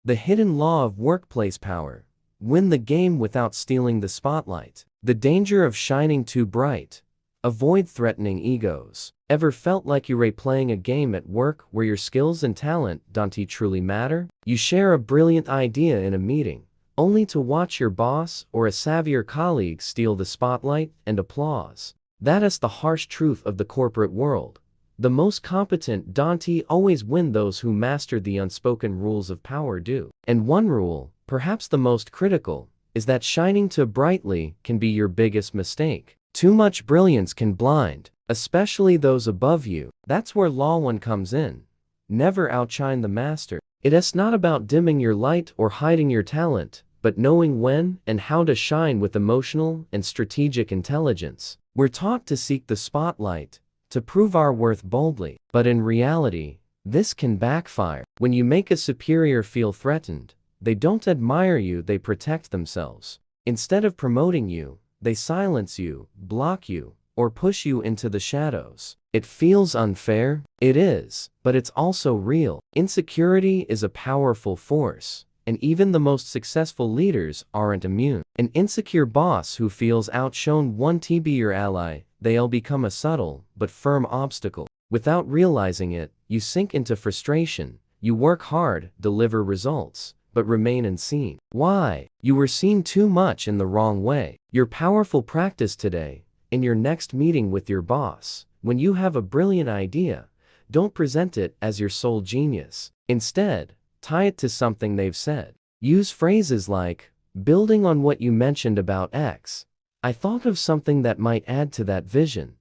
The hidden law of workplace power. Win the game without stealing the spotlight. The danger of shining too bright. Avoid threatening egos. Ever felt like you're playing a game at work where your skills and talent don't truly matter? You share a brilliant idea in a meeting, only to watch your boss or a savvier colleague steal the spotlight and applause. That is the harsh truth of the corporate world. The most competent don't always win. Those who master the unspoken rules of power do. And one rule, perhaps the most critical, is that shining too brightly can be your biggest mistake. Too much brilliance can blind, especially those above you. That's where Law 1 comes in. Never outshine the master. It is not about dimming your light or hiding your talent, but knowing when and how to shine with emotional and strategic intelligence. We're taught to seek the spotlight, to prove our worth boldly, but in reality, this can backfire. When you make a superior feel threatened, they don't admire you, they protect themselves. Instead of promoting you, they silence you, block you, or push you into the shadows. It feels unfair. It is, but it's also real. Insecurity is a powerful force, and even the most successful leaders aren't immune. An insecure boss who feels outshone won't be your ally. They'll become a subtle but firm obstacle. Without realizing it, you sink into frustration. You work hard, deliver results, but remain unseen. Why? You were seen too much in the wrong way. Your powerful practice today, in your next meeting with your boss, when you have a brilliant idea, don't present it as your sole genius. Instead, tie it to something they've said. Use phrases like, building on what you mentioned about X, I thought of something that might add to that vision.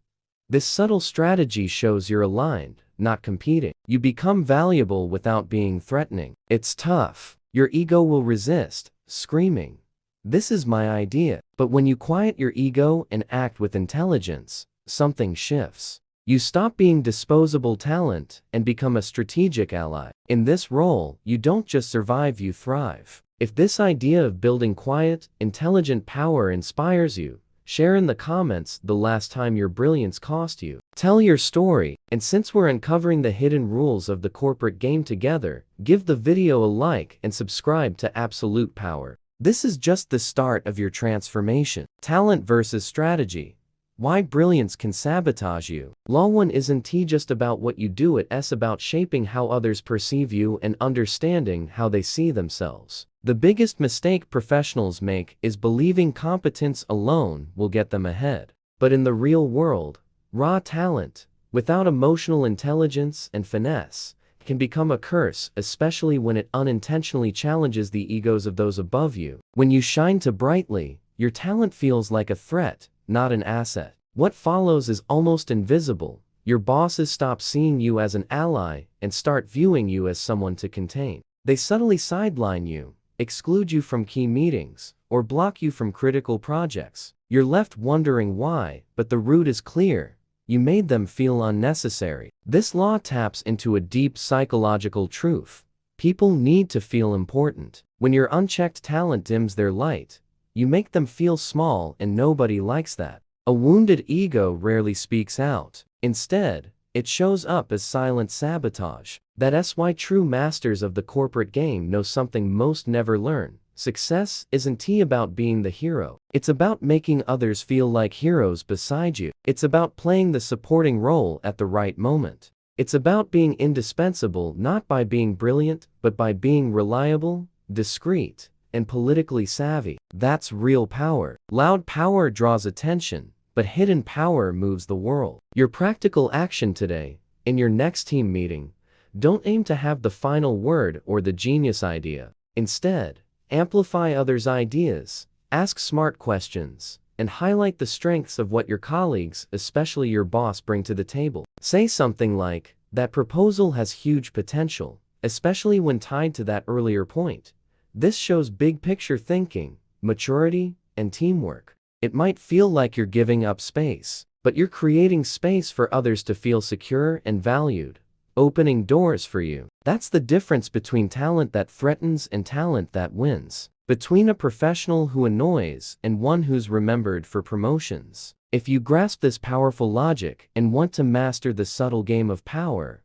This subtle strategy shows you're aligned, not competing. You become valuable without being threatening. It's tough. Your ego will resist, screaming, "This is my idea." But when you quiet your ego and act with intelligence, something shifts. You stop being disposable talent and become a strategic ally. In this role, you don't just survive, you thrive. If this idea of building quiet, intelligent power inspires you, share in the comments the last time your brilliance cost you. Tell your story, and since we're uncovering the hidden rules of the corporate game together, give the video a like and subscribe to Absolute Power. This is just the start of your transformation. Talent versus strategy. Why brilliance can sabotage you. Law 1 isn't just about what you do, it's about shaping how others perceive you and understanding how they see themselves. The biggest mistake professionals make is believing competence alone will get them ahead. But in the real world, raw talent, without emotional intelligence and finesse, can become a curse, especially when it unintentionally challenges the egos of those above you. When you shine too brightly, your talent feels like a threat, not an asset. What follows is almost invisible. Your bosses stop seeing you as an ally and start viewing you as someone to contain. They subtly sideline you, exclude you from key meetings, or block you from critical projects. You're left wondering why, but the root is clear. You made them feel unnecessary. This law taps into a deep psychological truth. People need to feel important. When your unchecked talent dims their light, you make them feel small, and nobody likes that. A wounded ego rarely speaks out. Instead, it shows up as silent sabotage. That's why true masters of the corporate game know something most never learn. Success isn't about being the hero. It's about making others feel like heroes beside you. It's about playing the supporting role at the right moment. It's about being indispensable, not by being brilliant, but by being reliable, discreet, and politically savvy. That's real power. Loud power draws attention, but hidden power moves the world. Your practical action today, in your next team meeting, don't aim to have the final word or the genius idea. Instead, amplify others' ideas, ask smart questions, and highlight the strengths of what your colleagues, especially your boss, bring to the table. Say something like, "That proposal has huge potential," especially when tied to that earlier point. This shows big picture thinking, maturity, and teamwork. It might feel like you're giving up space, but you're creating space for others to feel secure and valued, opening doors for you. That's the difference between talent that threatens and talent that wins. Between a professional who annoys and one who's remembered for promotions. If you grasp this powerful logic and want to master the subtle game of power,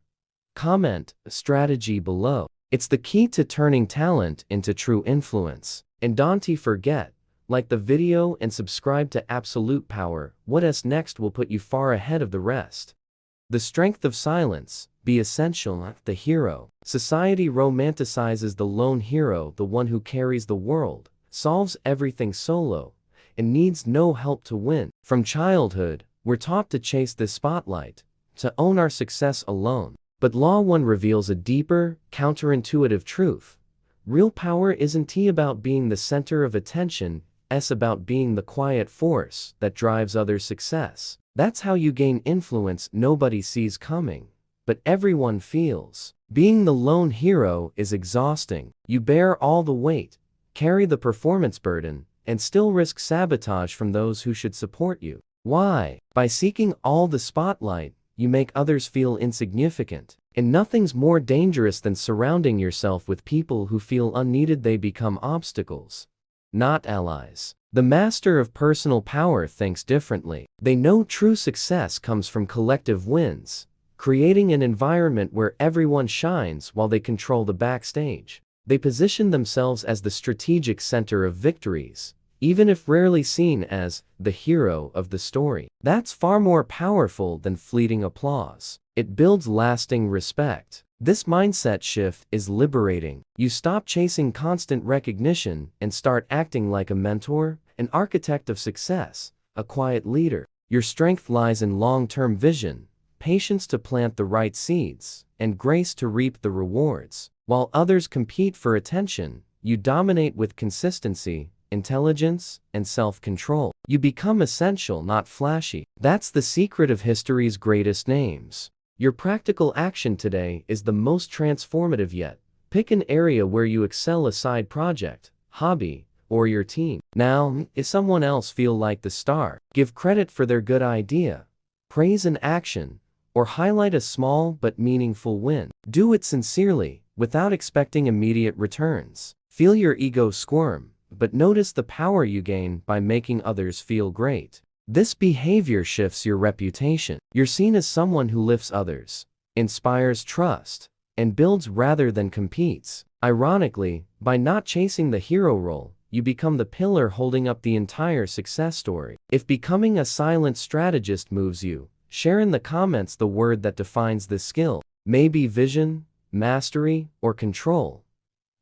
comment strategy below. It's the key to turning talent into true influence. And don't forget, like the video and subscribe to Absolute Power. What's next will put you far ahead of the rest. The strength of silence, be essential. The hero. Society romanticizes the lone hero, the one who carries the world, solves everything solo, and needs no help to win. From childhood, we're taught to chase this spotlight, to own our success alone. But Law 1 reveals a deeper, counterintuitive truth. Real power isn't about being the center of attention, it's about being the quiet force that drives others' success. That's how you gain influence nobody sees coming, but everyone feels. Being the lone hero is exhausting. You bear all the weight, carry the performance burden, and still risk sabotage from those who should support you. Why? By seeking all the spotlight, you make others feel insignificant. And nothing's more dangerous than surrounding yourself with people who feel unneeded. They become obstacles, not allies. The master of personal power thinks differently. They know true success comes from collective wins, creating an environment where everyone shines while they control the backstage. They position themselves as the strategic center of victories, even if rarely seen as the hero of the story. That's far more powerful than fleeting applause. It builds lasting respect. This mindset shift is liberating. You stop chasing constant recognition and start acting like a mentor, an architect of success, a quiet leader. Your strength lies in long-term vision, patience to plant the right seeds, and grace to reap the rewards. While others compete for attention, you dominate with consistency, intelligence, and self-control. You become essential, not flashy. That's the secret of history's greatest names. Your practical action today is the most transformative yet. Pick an area where you excel: a side project, hobby, or your team. Now, if someone else feel like the star, give credit for their good idea, praise an action, or highlight a small but meaningful win. Do it sincerely, without expecting immediate returns. Feel your ego squirm, but notice the power you gain by making others feel great. This behavior shifts your reputation. You're seen as someone who lifts others, inspires trust, and builds rather than competes. Ironically, by not chasing the hero role, you become the pillar holding up the entire success story. If becoming a silent strategist moves you, share in the comments the word that defines this skill. Maybe vision, mastery, or control.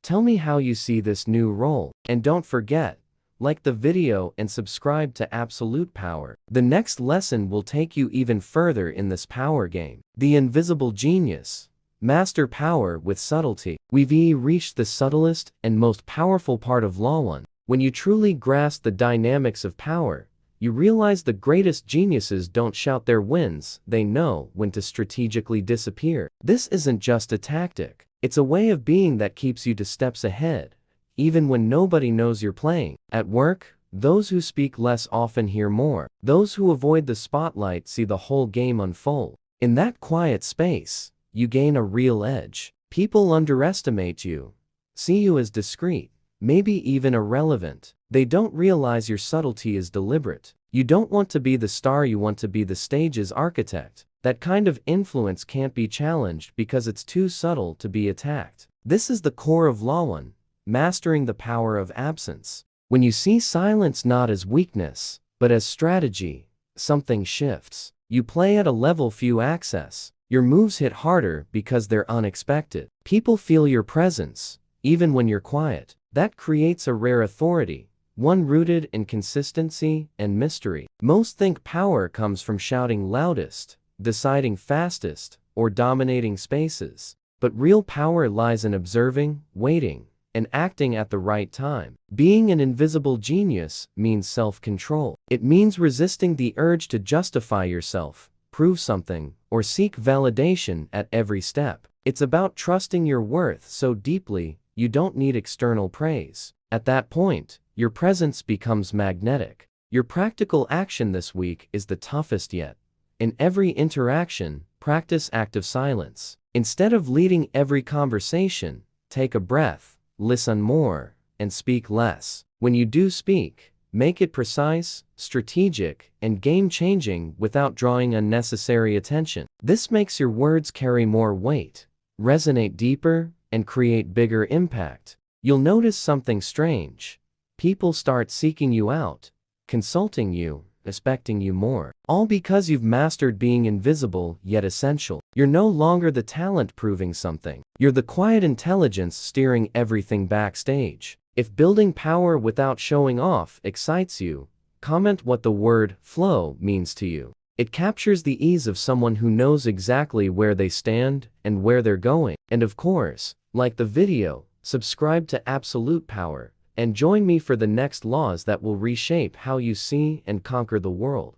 Tell me how you see this new role. And don't forget, like the video and subscribe to Absolute Power. The next lesson will take you even further in this power game. The invisible genius. Master power with subtlety. We've reached the subtlest and most powerful part of Law 1. When you truly grasp the dynamics of power, you realize the greatest geniuses don't shout their wins, they know when to strategically disappear. This isn't just a tactic. It's a way of being that keeps you 2 steps ahead, even when nobody knows you're playing. At work, those who speak less often hear more. Those who avoid the spotlight see the whole game unfold. In that quiet space, you gain a real edge. People underestimate you, see you as discreet, maybe even irrelevant. They don't realize your subtlety is deliberate. You don't want to be the star, you want to be the stage's architect. That kind of influence can't be challenged because it's too subtle to be attacked. This is the core of Law 1. Mastering the power of absence. When you see silence not as weakness, but as strategy, something shifts. You play at a level few access. Your moves hit harder because they're unexpected. People feel your presence, even when you're quiet. That creates a rare authority, one rooted in consistency and mystery. Most think power comes from shouting loudest, deciding fastest, or dominating spaces. But real power lies in observing, waiting, and acting at the right time. Being an invisible genius means self-control. It means resisting the urge to justify yourself, prove something, or seek validation at every step. It's about trusting your worth so deeply, you don't need external praise. At that point, your presence becomes magnetic. Your practical action this week is the toughest yet. In every interaction, practice active silence. Instead of leading every conversation, take a breath, listen more, and speak less. When you do speak, make it precise, strategic, and game-changing without drawing unnecessary attention. This makes your words carry more weight, resonate deeper, and create bigger impact. You'll notice something strange. People start seeking you out, consulting you, respecting you more. All because you've mastered being invisible yet essential. You're no longer the talent proving something. You're the quiet intelligence steering everything backstage. If building power without showing off excites you, comment what the word flow means to you. It captures the ease of someone who knows exactly where they stand and where they're going. And of course, like the video, subscribe to Absolute Power, and join me for the next laws that will reshape how you see and conquer the world.